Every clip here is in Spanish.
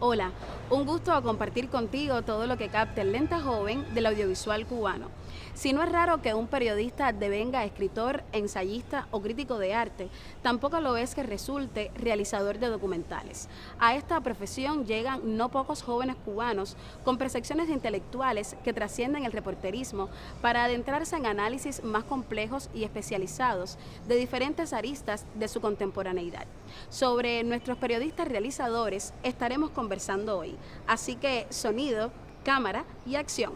Hola, un gusto a compartir contigo todo lo que capta el lente joven del audiovisual cubano. Si no es raro que un periodista devenga escritor, ensayista o crítico de arte, tampoco lo es que resulte realizador de documentales. A esta profesión llegan no pocos jóvenes cubanos con percepciones de intelectuales que trascienden el reporterismo para adentrarse en análisis más complejos y especializados de diferentes aristas de su contemporaneidad. Sobre nuestros periodistas realizadores estaremos conversando hoy, así que sonido, cámara y acción.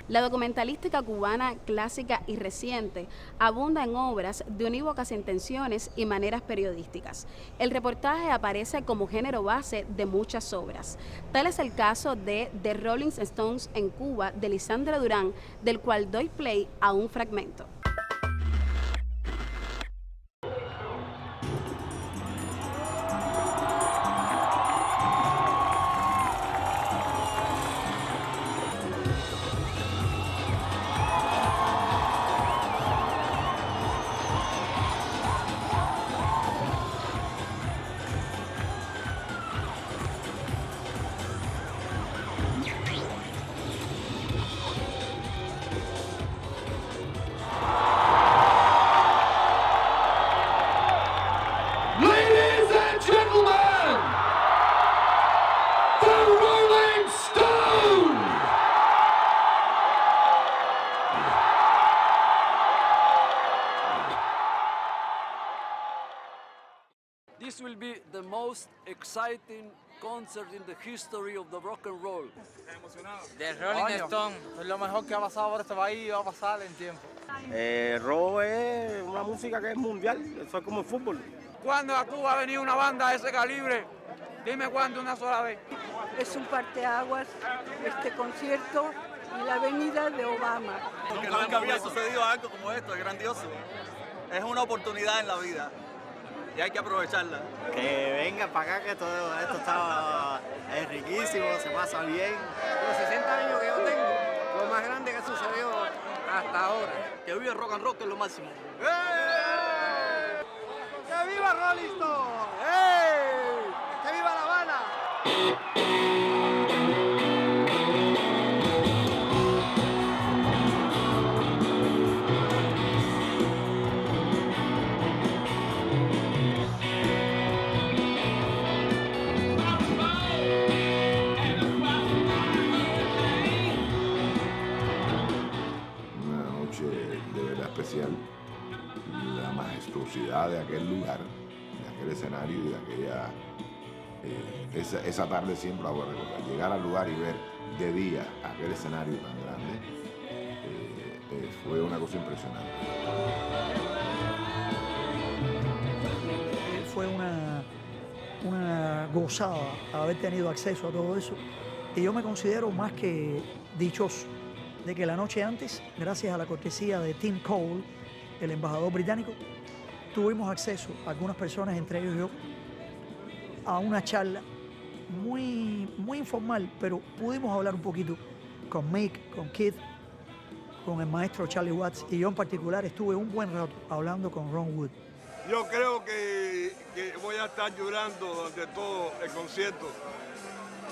La documentalística cubana clásica y reciente abunda en obras de unívocas intenciones y maneras periodísticas. El reportaje aparece como género base de muchas obras. Tal es el caso de The Rolling Stones en Cuba de Lisandro Durán, del cual doy play a un fragmento. This will be the most exciting concert in the history of the rock and roll. The Rolling Stone es lo mejor que ha pasado por este país y va a pasar en tiempo. Rock es una música que es mundial, eso es como el fútbol. ¿Cuándo a Cuba ha venido una banda de ese calibre? Dime cuándo, una sola vez. Es un parteaguas este concierto y la venida de Obama. Porque nunca había sucedido algo como esto, es grandioso. Es una oportunidad en la vida y hay que aprovecharla. Que venga para acá que todo esto está riquísimo, se pasa bien. Los 60 años que yo tengo, lo más grande que sucedió hasta ahora. Que vive el rock and roll, que es lo máximo. ¡Que viva Rolling Stone! ¡Hey! ¡Que viva La Habana! Especial, la majestuosidad de aquel lugar, de aquel escenario y de aquella esa tarde siempre la voy a recordar. Llegar al lugar y ver de día aquel escenario tan grande fue una cosa impresionante. Fue una gozada haber tenido acceso a todo eso y yo me considero más que dichoso de que la noche antes, gracias a la cortesía de Tim Cole, el embajador británico, tuvimos acceso, algunas personas, entre ellos yo, a una charla muy informal, pero pudimos hablar un poquito con Mick, con Keith, con el maestro Charlie Watts, y yo en particular estuve un buen rato hablando con Ron Wood. Yo creo que voy a estar llorando durante todo el concierto,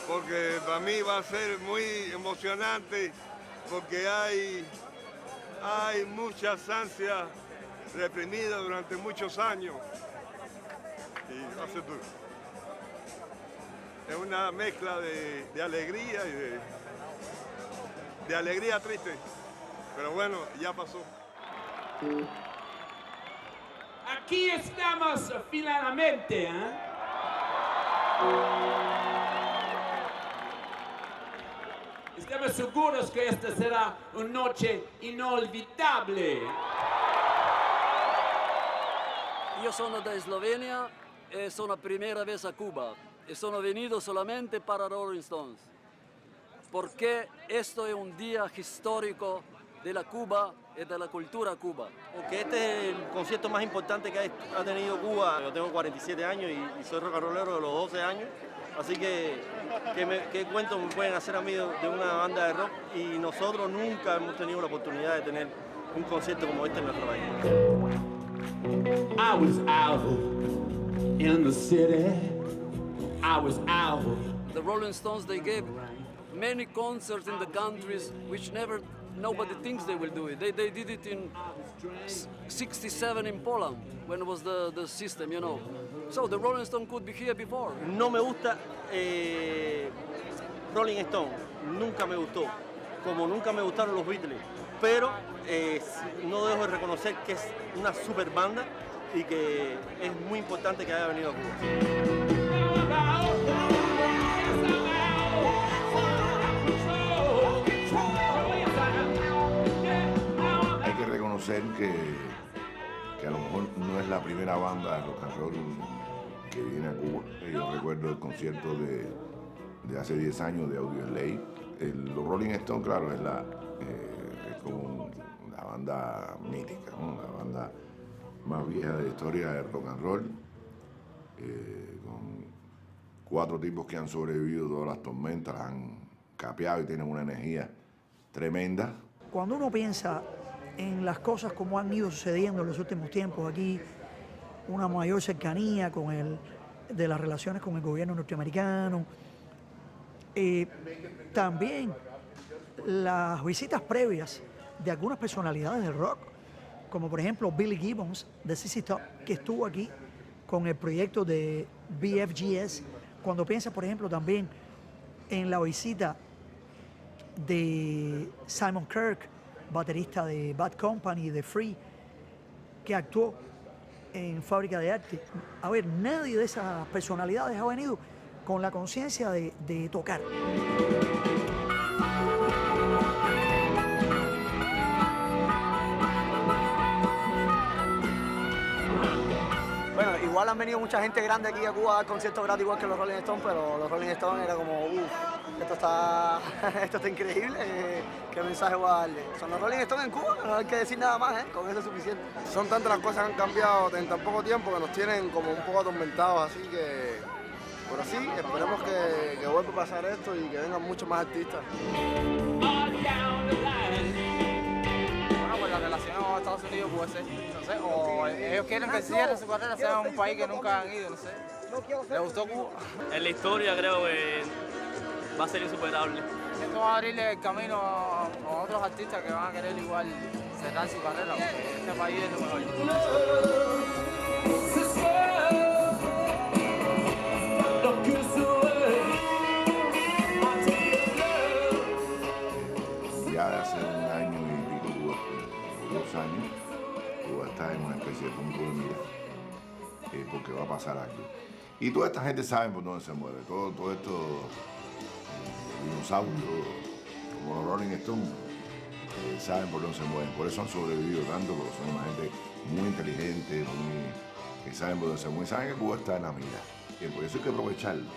porque para mí va a ser muy emocionante, porque hay muchas ansias reprimidas durante muchos años y va a ser duro. Es una mezcla de alegría y de alegría triste, pero bueno, ya pasó. Aquí estamos finalmente, ¿eh? Estamos seguros que esta será una noche inolvidable. Io sono da Slovenia e sono primera vez a Cuba e sono venido solamente para Rolling Stones, porque esto es un día histórico de la Cuba y de la cultura Cuba. Porque este es el concierto más importante que ha tenido Cuba. Yo tengo 47 años y soy rock and rollero de los 12 años. Así que ¿qué cuento me pueden hacer a mí de una banda de rock? Y nosotros nunca hemos tenido la oportunidad de tener un concierto como este en nuestro país. I was out in the city. I was out. The Rolling Stones, they gave many concerts in the countries which nobody thinks they will do it. They did it in 67 in Poland when it was the system, you know. So the Rolling Stone could be here before. No me gusta Rolling Stone, nunca me gustó, como nunca me gustaron los Beatles, pero no dejo de reconocer que es una super banda y que es muy importante que haya venido a Cuba. Hay que reconocer que a lo mejor no es la primera banda de rock and roll que viene a Cuba. Yo recuerdo el concierto de hace 10 años de Audioslave. Los Rolling Stones, claro, es como la banda mítica, ¿no? La banda más vieja de la historia del rock and roll, con 4 tipos que han sobrevivido todas las tormentas, las han capeado y tienen una energía tremenda. Cuando uno piensa en las cosas como han ido sucediendo en los últimos tiempos aquí, una mayor cercanía de las relaciones con el gobierno norteamericano, también las visitas previas de algunas personalidades del rock, como por ejemplo Billy Gibbons de ZZ Top, que estuvo aquí con el proyecto de BFGS. Cuando piensa, por ejemplo, también en la visita de Simon Kirke, baterista de Bad Company, de Free, que actuó en Fábrica de Arte. A ver, nadie de esas personalidades ha venido con la conciencia de tocar. Bueno, igual han venido mucha gente grande aquí a Cuba a dar conciertos gratis igual que los Rolling Stones, pero los Rolling Stones era como, esto está increíble, ¿qué mensaje voy a darle? Son los Rolling Stones en Cuba, no hay que decir nada más, con eso es suficiente. Son tantas las cosas que han cambiado en tan poco tiempo que nos tienen como un poco atormentados, así que, pero sí, esperemos que vuelva a pasar esto y que vengan muchos más artistas. Bueno, pues la relación con Estados Unidos puede ser, no sé, o ellos quieren que cierre su carrera, sea un país que nunca han ido, no sé. ¿Les gustó Cuba? En la historia creo que va a ser insuperable. Esto va a abrirle el camino a otros artistas que van a querer igual cerrar su carrera, porque este país es lo mejor. Ya de hace un año y pico, 2 años, Cuba está en una especie de punto de mira, porque va a pasar algo. Y toda esta gente sabe por dónde se mueve, todo esto dinosaurios como los Rolling Stones saben por dónde se mueven, por eso han sobrevivido tanto, porque son una gente muy inteligente, que saben por dónde se mueven, saben que Cuba está en la mira, y por eso hay que aprovecharlo,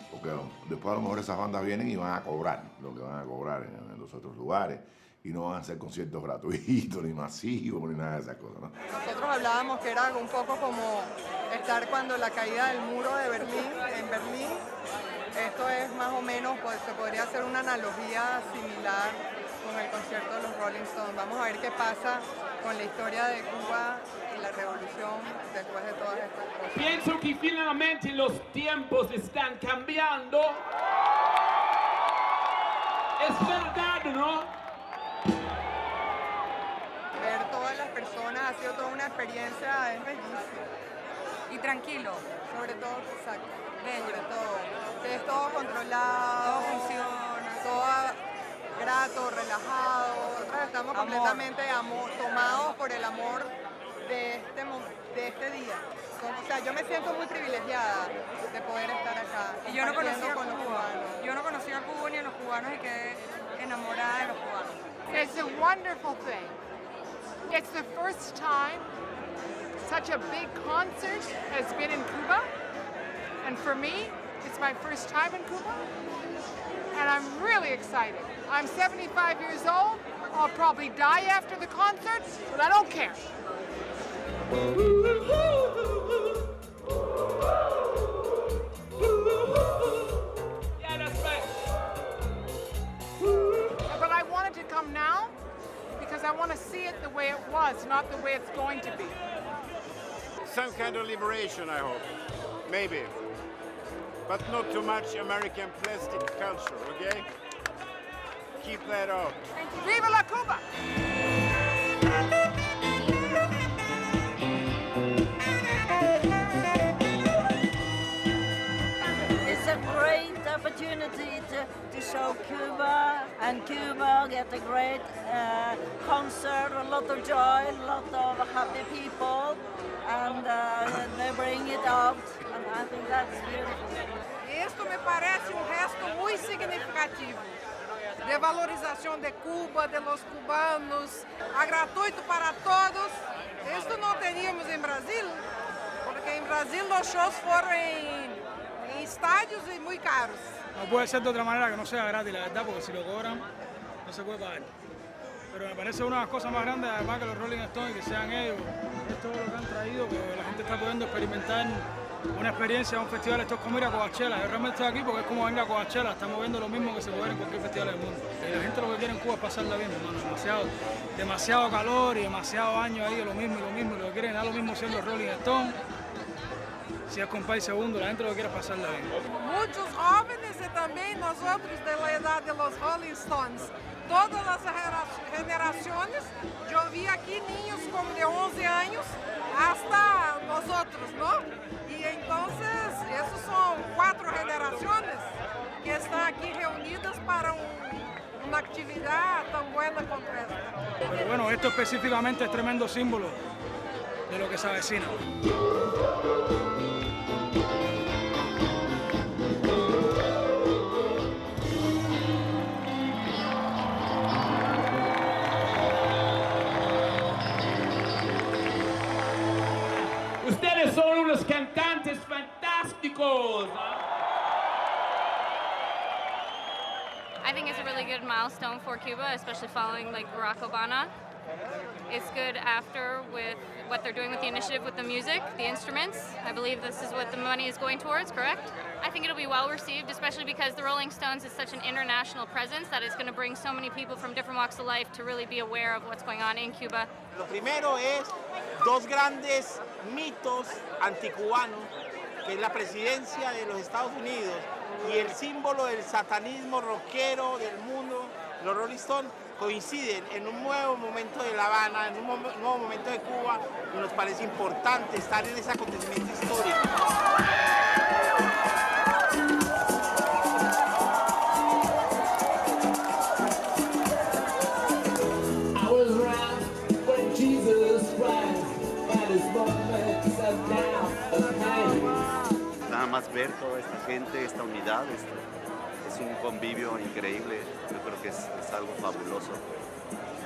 porque después a lo mejor esas bandas vienen y van a cobrar lo que van a cobrar en los otros lugares, y no van a hacer conciertos gratuitos, ni masivos, ni nada de esas cosas, ¿no? Nosotros hablábamos que era un poco como estar cuando la caída del muro de Berlín, en Berlín. Esto es más o menos, pues se podría hacer una analogía similar con el concierto de los Rolling Stones. Vamos a ver qué pasa con la historia de Cuba y la revolución después de todas estas cosas. Pienso que finalmente los tiempos están cambiando. Es verdad, ¿no? Ver todas las personas ha sido toda una experiencia, es bellísimo. Y tranquilo. Sobre todo, exacto. Bello. Sobre todo. Que es todo controlado. Todo funciona. Todo grato, relajado. Nosotros estamos completamente tomados por el amor de este día. O sea, yo me siento muy privilegiada de poder estar acá. Y yo no conocía con los cubanos. Yo no conocía a Cuba ni a los cubanos y quedé enamorada de los cubanos. It's a wonderful thing. It's the first time such a big concert has been in Cuba. And for me, it's my first time in Cuba. And I'm really excited. I'm 75 years old, I'll probably die after the concert, but I don't care. Yeah, that's right. But I wanted to come now because I want to see it the way it was, not the way it's going to be. Some kind of liberation, I hope. Maybe. But not too much American plastic culture, okay? Keep that out. Viva la Cuba! It's a great opportunity to show Cuba, and Cuba get a great concert, a lot of joy, a lot of happy people, and they bring it out, and I think that's beautiful. Esto me parece gesto muy significativo de valorización de Cuba, de los cubanos, a gratuito para todos. Esto no teníamos en Brasil, porque en Brasil los shows fueron en estadios y muy caros. No puede ser de otra manera que no sea gratis, la verdad, porque si lo cobran no se puede pagar. Pero me parece una de las cosas más grandes, además que los Rolling Stones, que sean ellos, es todo lo que han traído, que la gente está pudiendo experimentar una experiencia, un festival. Esto es como ir a Coachella. Yo realmente estoy aquí porque es como venir a Coachella, estamos viendo lo mismo que se puede ver en cualquier festival del mundo. Y la gente lo que quiere en Cuba es pasarla bien, hermano. Demasiado calor y demasiados años ahí de lo mismo y lo mismo. Y lo que quieren es lo mismo siendo Rolling Stones. Si es con país segundo, la gente lo que quiere es pasarla bien. Muchos jóvenes y también nosotros de la edad de los Rolling Stones. Todas las generaciones, yo vi aquí niños como de 11 años hasta nosotros, ¿no? Y entonces, esos son 4 generaciones que están aquí reunidas para una actividad tan buena como esta. Pero bueno, esto específicamente es tremendo símbolo de lo que se avecina. Ustedes son unos cantantes fantásticos. I think it's a really good milestone for Cuba, especially following like Barack Obama. It's good after with what they're doing with the initiative with the music, the instruments. I believe this is what the money is going towards, correct? I think it'll be well received, especially because the Rolling Stones is such an international presence that it's going to bring so many people from different walks of life to really be aware of what's going on in Cuba. Lo primero es dos grandes mitos anticubanos, que es la presidencia de los Estados Unidos y el símbolo del satanismo rockero del mundo, los Rolling Stones, coinciden en un nuevo momento de La Habana, en un nuevo momento de Cuba, y nos parece importante estar en ese acontecimiento histórico. I was around when Jesus Christ had his moments of doubt and pain. Nada más ver toda esta gente, esta unidad, es un convivio increíble. Yo creo que es algo fabuloso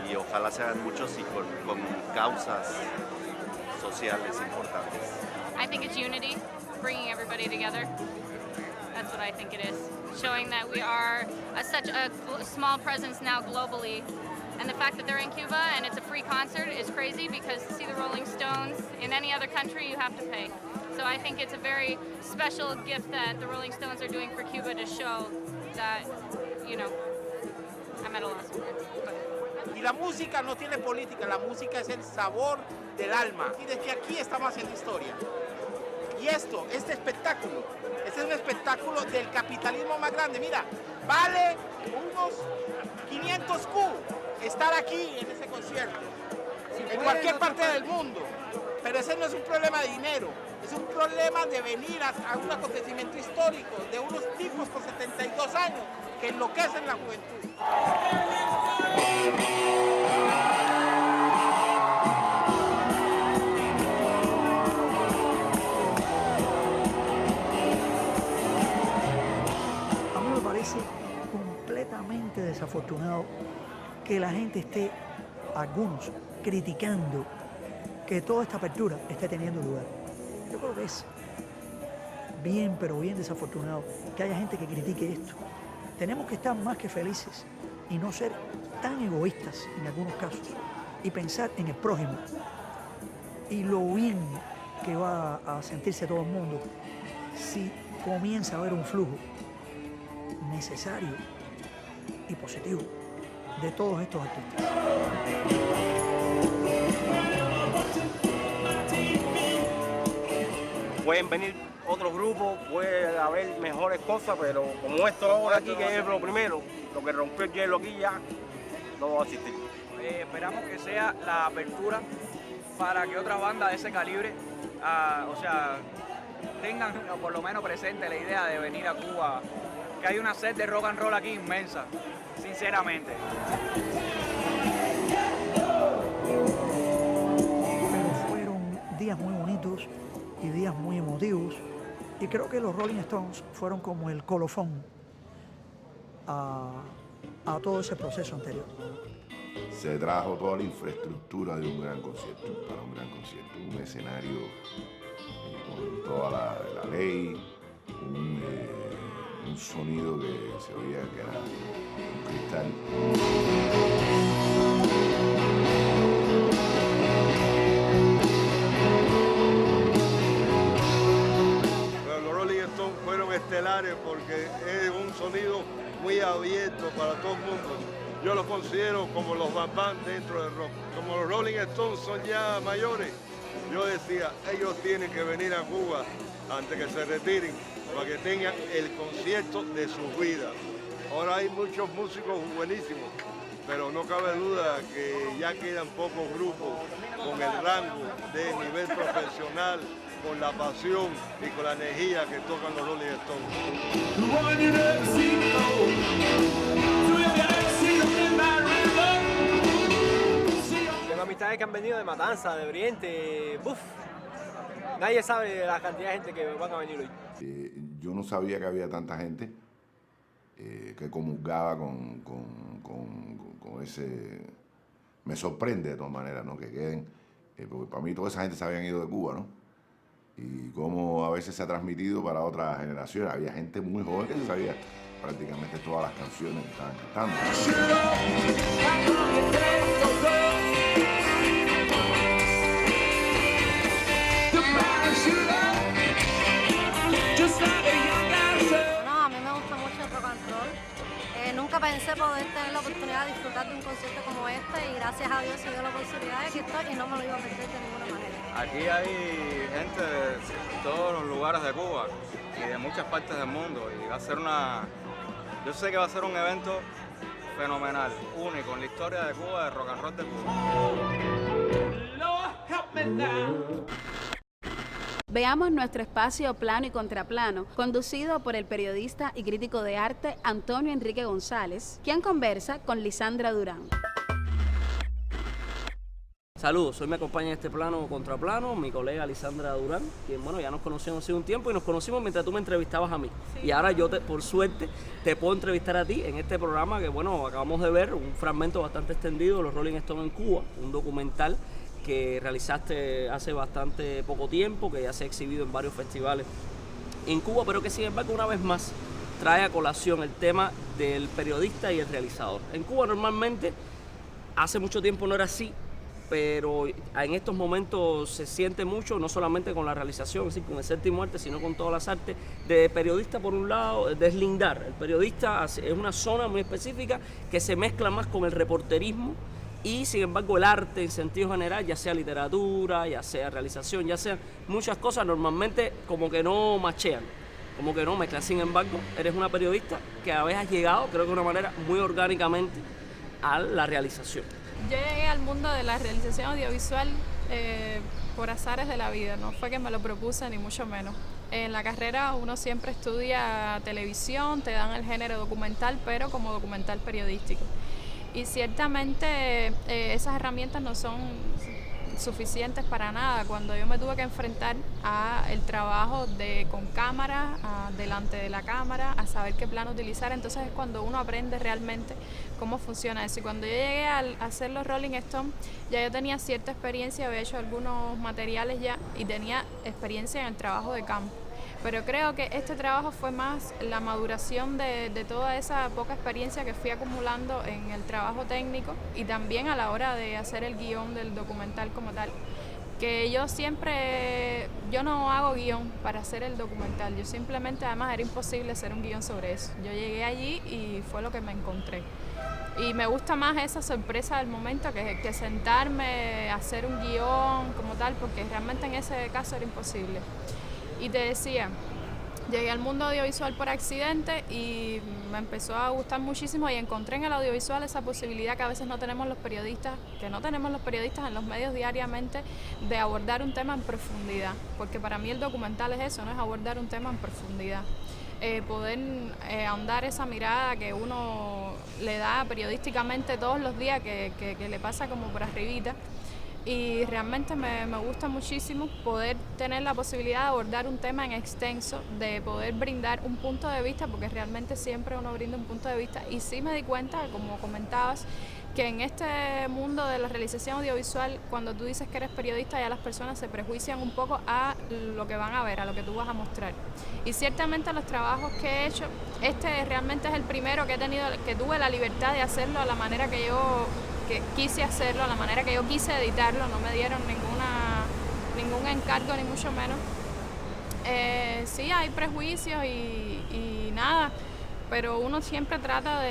y ojalá se hagan muchos y con causas sociales importantes. I think it's unity, bringing everybody together. That's what I think it is. Showing that we are such a small presence now globally. And the fact that they're in Cuba and it's a free concert is crazy, because to see the Rolling Stones in any other country, you have to pay. So I think it's a very special gift that the Rolling Stones are doing for Cuba to show that, you know, I'm at a loss. Y la música no tiene política, la música es el sabor del alma. Y desde aquí estamos haciendo historia. Y este espectáculo, este es un espectáculo del capitalismo más grande. Mira, vale unos 500 Q estar aquí en ese concierto, en cualquier parte del mundo. Pero ese no es un problema de dinero, es un problema de venir a un acontecimiento histórico de unos tipos con 72 años que enloquecen la juventud. A mí me parece completamente desafortunado que la gente esté, algunos, criticando que toda esta apertura esté teniendo lugar. Yo creo que es bien, pero bien desafortunado que haya gente que critique esto. Tenemos que estar más que felices y no ser tan egoístas en algunos casos y pensar en el prójimo y lo bien que va a sentirse todo el mundo si comienza a haber un flujo necesario y positivo de todos estos artistas. Pueden venir otros grupos, puede haber mejores cosas, pero como esto ahora aquí, que es lo primero, lo que rompió el hielo aquí ya, no va a existir. Esperamos que sea la apertura para que otras bandas de ese calibre, tengan o por lo menos presente la idea de venir a Cuba, que hay una sed de rock and roll aquí inmensa, sinceramente. Pero fueron días muy bonitos y días muy emotivos, y creo que los Rolling Stones fueron como el colofón a todo ese proceso anterior. Se trajo toda la infraestructura de un gran concierto, para un gran concierto, un escenario con toda la ley, un sonido que se oía que era un cristal. Los Rolling Stones fueron estelares porque es un sonido muy abierto para todo el mundo. Yo los considero como los Bam Bam dentro del rock. Como los Rolling Stones son ya mayores, yo decía, ellos tienen que venir a Cuba antes que se retiren para que tengan el concierto de sus vidas. Ahora hay muchos músicos buenísimos, pero no cabe duda que ya quedan pocos grupos con el rango de nivel profesional, con la pasión y con la energía que tocan los Rolling Stones. Tengo amistades que han venido de Matanza, de Oriente, nadie sabe la cantidad de gente que van a venir hoy. Yo no sabía que había tanta gente que comulgaba con ese... Me sorprende de todas maneras, ¿no? Que queden, porque para mí toda esa gente se habían ido de Cuba, ¿no? Y cómo a veces se ha transmitido para otras generaciones. Había gente muy joven que sabía prácticamente todas las canciones que estaban cantando. No, a mí me gusta mucho el rock and roll. Nunca pensé poder tener la oportunidad de disfrutar de un concierto como este y gracias a Dios se dio la oportunidad, aquí estoy y no me lo iba a perder de ninguna manera. Aquí hay gente de todos los lugares de Cuba y de muchas partes del mundo y va a ser yo sé que va a ser un evento fenomenal, único en la historia de Cuba, de rock and roll de Cuba. Veamos nuestro espacio Plano y Contraplano, conducido por el periodista y crítico de arte Antonio Enrique González, quien conversa con Lisandra Durán. Saludos, hoy me acompaña en este plano contraplano mi colega Lisandra Durán, quien ya nos conocemos hace un tiempo y nos conocimos mientras tú me entrevistabas a mí. Sí. Y ahora yo, por suerte, te puedo entrevistar a ti en este programa que, acabamos de ver un fragmento bastante extendido de los Rolling Stones en Cuba, un documental que realizaste hace bastante poco tiempo, que ya se ha exhibido en varios festivales en Cuba, pero que sin embargo una vez más trae a colación el tema del periodista y el realizador. En Cuba normalmente, hace mucho tiempo no era así, pero en estos momentos se siente mucho, no solamente con la realización, es decir, con el séptimo arte, sino con todas las artes, de periodista por un lado, deslindar. El periodista es una zona muy específica que se mezcla más con el reporterismo y sin embargo el arte en sentido general, ya sea literatura, ya sea realización, ya sea muchas cosas, normalmente como que no machean, como que no mezclan. Sin embargo, eres una periodista que a veces has llegado, creo que de una manera muy orgánicamente, a la realización. Yo llegué al mundo de la realización audiovisual por azares de la vida, no fue que me lo propuse ni mucho menos. En la carrera uno siempre estudia televisión, te dan el género documental, pero como documental periodístico. Y ciertamente esas herramientas no son suficientes para nada. Cuando yo me tuve que enfrentar a el trabajo con cámara, delante de la cámara, a saber qué plano utilizar, entonces es cuando uno aprende realmente cómo funciona eso. Y cuando yo llegué a hacer los Rolling Stones, ya yo tenía cierta experiencia, había hecho algunos materiales ya y tenía experiencia en el trabajo de campo. Pero creo que este trabajo fue más la maduración de toda esa poca experiencia que fui acumulando en el trabajo técnico y también a la hora de hacer el guión del documental como tal. Que yo no hago guión para hacer el documental, yo simplemente, además era imposible hacer un guión sobre eso. Yo llegué allí y fue lo que me encontré. Y me gusta más esa sorpresa del momento que sentarme a hacer un guión como tal, porque realmente en ese caso era imposible. Y te decía, llegué al mundo audiovisual por accidente y me empezó a gustar muchísimo y encontré en el audiovisual esa posibilidad que a veces no tenemos los periodistas en los medios diariamente, de abordar un tema en profundidad, porque para mí el documental es eso, no es abordar un tema en profundidad. Poder ahondar esa mirada que uno le da periodísticamente todos los días, que le pasa como por arribita. Y realmente me gusta muchísimo poder tener la posibilidad de abordar un tema en extenso, de poder brindar un punto de vista, porque realmente siempre uno brinda un punto de vista. Y sí me di cuenta, como comentabas, que en este mundo de la realización audiovisual, cuando tú dices que eres periodista, ya las personas se prejuician un poco a lo que van a ver, a lo que tú vas a mostrar. Y ciertamente los trabajos que he hecho, este realmente es el primero que tuve la libertad de hacerlo a la manera que yo quise hacerlo, a la manera que yo quise editarlo, no me dieron ningún encargo ni mucho menos. Sí, hay prejuicios y nada, pero uno siempre trata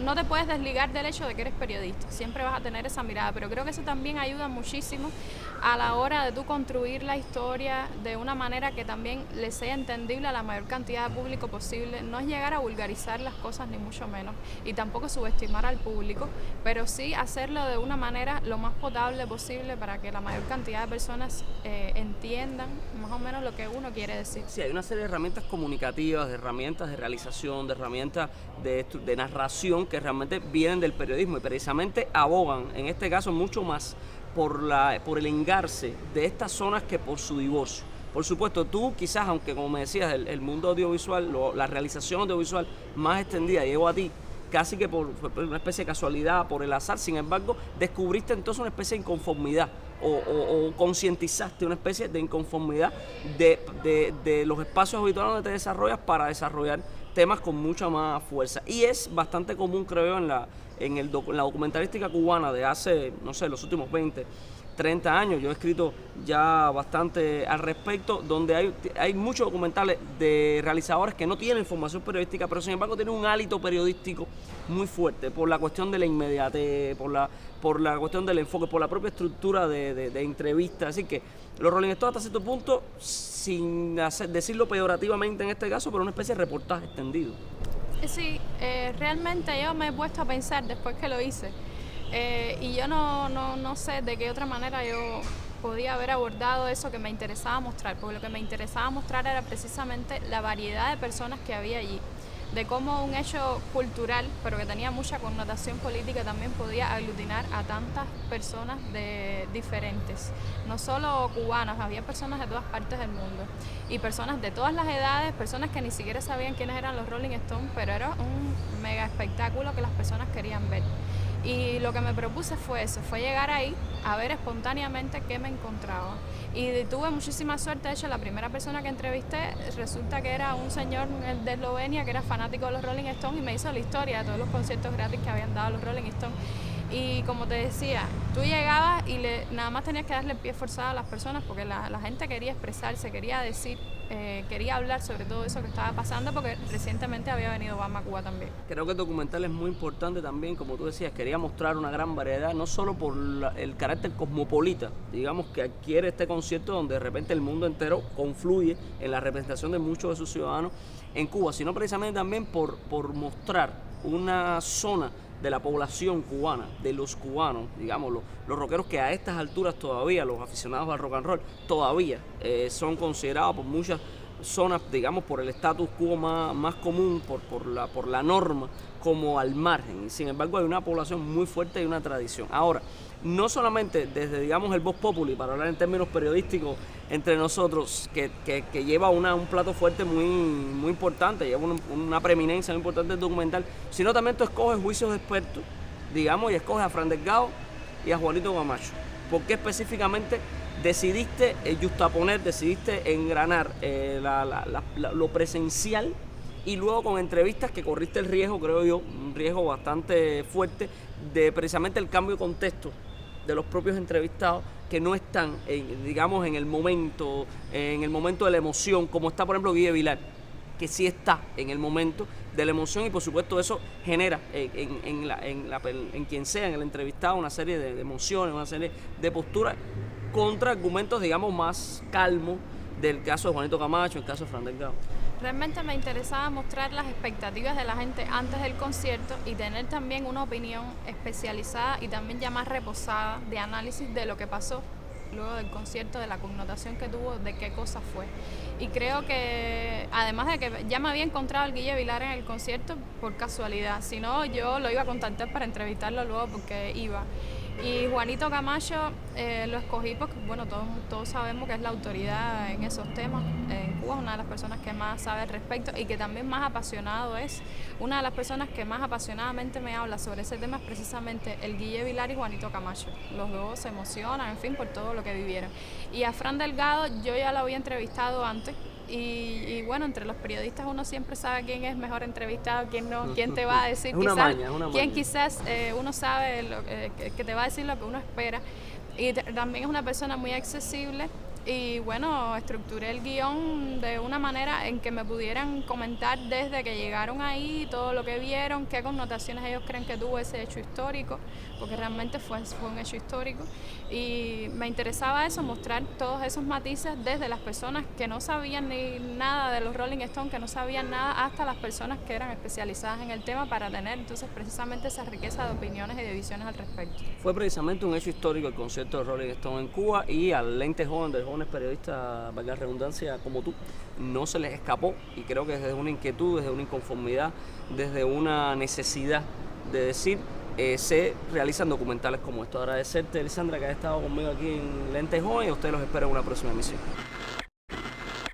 no te puedes desligar del hecho de que eres periodista, siempre vas a tener esa mirada, pero creo que eso también ayuda muchísimo a la hora de tú construir la historia de una manera que también le sea entendible a la mayor cantidad de público posible. No es llegar a vulgarizar las cosas ni mucho menos, y tampoco subestimar al público, pero sí hacerlo de una manera lo más potable posible para que la mayor cantidad de personas entiendan más o menos lo que uno quiere decir. Sí, hay una serie de herramientas comunicativas, de herramientas de realización, de herramientas de narración que realmente vienen del periodismo y precisamente abogan, en este caso mucho más, por el engarce de estas zonas que por su divorcio. Por supuesto, tú quizás, aunque como me decías, el mundo audiovisual, la realización audiovisual más extendida llegó a ti casi que por una especie de casualidad, por el azar. Sin embargo, descubriste entonces una especie de inconformidad o concientizaste una especie de inconformidad de los espacios habituales donde te desarrollas para desarrollar temas con mucha más fuerza. Y es bastante común, creo, en la documentalística cubana de hace, no sé, los últimos 20, 30 años. Yo he escrito ya bastante al respecto, donde hay muchos documentales de realizadores que no tienen formación periodística, pero sin embargo tienen un hálito periodístico muy fuerte por la cuestión de la inmediatez, por la cuestión del enfoque, por la propia estructura de entrevistas. Así que los Rolling Stones hasta cierto punto, sin decirlo peyorativamente en este caso, pero una especie de reportaje extendido. Sí, realmente yo me he puesto a pensar después que lo hice, y yo no sé de qué otra manera yo podía haber abordado eso que me interesaba mostrar, porque lo que me interesaba mostrar era precisamente la variedad de personas que había allí, de cómo un hecho cultural, pero que tenía mucha connotación política, también podía aglutinar a tantas personas diferentes, no solo cubanas, había personas de todas partes del mundo y personas de todas las edades, personas que ni siquiera sabían quiénes eran los Rolling Stones, pero era un mega espectáculo que las personas querían ver. Y lo que me propuse fue eso, fue llegar ahí a ver espontáneamente qué me encontraba. Y tuve muchísima suerte. De hecho, la primera persona que entrevisté resulta que era un señor de Eslovenia que era fanático de los Rolling Stones y me hizo la historia de todos los conciertos gratis que habían dado los Rolling Stones. Y como te decía, tú llegabas y nada más tenías que darle el pie forzado a las personas, porque la gente quería expresarse, quería decir, quería hablar sobre todo eso que estaba pasando, porque recientemente había venido Obama a Cuba también. Creo que el documental es muy importante también, como tú decías, quería mostrar una gran variedad, no solo por el carácter cosmopolita, digamos, que adquiere este concierto donde de repente el mundo entero confluye en la representación de muchos de sus ciudadanos en Cuba, sino precisamente también por mostrar una zona de la población cubana, de los cubanos, digamos, los rockeros que a estas alturas todavía, los aficionados al rock and roll, todavía son considerados por muchas zonas, digamos, por el status quo más común, por la norma, como al margen. Sin embargo, hay una población muy fuerte y una tradición. Ahora, no solamente desde, digamos, el Vox Populi, para hablar en términos periodísticos entre nosotros, que lleva un plato fuerte muy importante, lleva una preeminencia muy importante del documental, sino también tú escoges juicios de expertos, digamos, y escoges a Fran Delgado y a Juanito Camacho. ¿Por qué específicamente decidiste justaponer, decidiste engranar lo presencial y luego con entrevistas que corriste el riesgo, creo yo, un riesgo bastante fuerte de precisamente el cambio de contexto de los propios entrevistados que no están, digamos, en el momento de la emoción, como está por ejemplo Guille Vilar, que sí está en el momento de la emoción y por supuesto eso genera en quien sea, en el entrevistado, una serie de emociones, una serie de posturas contra argumentos, digamos, más calmos del caso de Juanito Camacho, el caso de Fran Delgado. Realmente me interesaba mostrar las expectativas de la gente antes del concierto y tener también una opinión especializada y también ya más reposada de análisis de lo que pasó luego del concierto, de la connotación que tuvo, de qué cosa fue. Y creo que, además de que ya me había encontrado el Guille Vilar en el concierto por casualidad, si no yo lo iba a contactar para entrevistarlo luego porque iba. Y Juanito Camacho lo escogí porque, bueno, todos sabemos que es la autoridad en esos temas. En Cuba es una de las personas que más sabe al respecto y que también más apasionado es. Una de las personas que más apasionadamente me habla sobre ese tema es precisamente el Guille Vilar y Juanito Camacho. Los dos se emocionan, en fin, por todo lo que vivieron. Y a Fran Delgado yo ya lo había entrevistado antes. Y bueno, entre los periodistas uno siempre sabe quién es mejor entrevistado, quién no, quién te va a decir, quién quizás uno sabe que te va a decir lo que uno espera. Y también es una persona muy accesible. Y bueno, estructuré el guión de una manera en que me pudieran comentar desde que llegaron ahí, todo lo que vieron, qué connotaciones ellos creen que tuvo ese hecho histórico, porque realmente fue un hecho histórico. Y me interesaba eso, mostrar todos esos matices desde las personas que no sabían ni nada de los Rolling Stones, que no sabían nada, hasta las personas que eran especializadas en el tema, para tener entonces precisamente esa riqueza de opiniones y de visiones al respecto. Fue precisamente un hecho histórico el concierto de Rolling Stone en Cuba y al lente joven de jóvenes periodistas, valga la redundancia, como tú, no se les escapó y creo que desde una inquietud, desde una inconformidad, desde una necesidad de decir, se realizan documentales como esto. Agradecerte, Lisandra, que has estado conmigo aquí en Lente Joven y a ustedes los espero en una próxima emisión.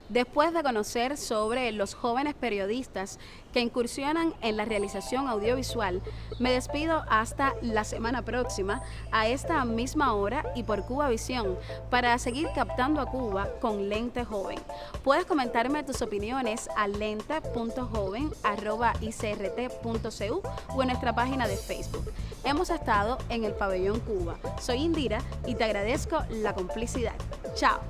Después de conocer sobre los jóvenes periodistas que incursionan en la realización audiovisual, me despido hasta la semana próxima a esta misma hora y por Cubavisión para seguir captando a Cuba con Lente Joven. Puedes comentarme tus opiniones a lente.joven@icrt.cu o en nuestra página de Facebook. Hemos estado en el Pabellón Cuba. Soy Indira y te agradezco la complicidad. Chao.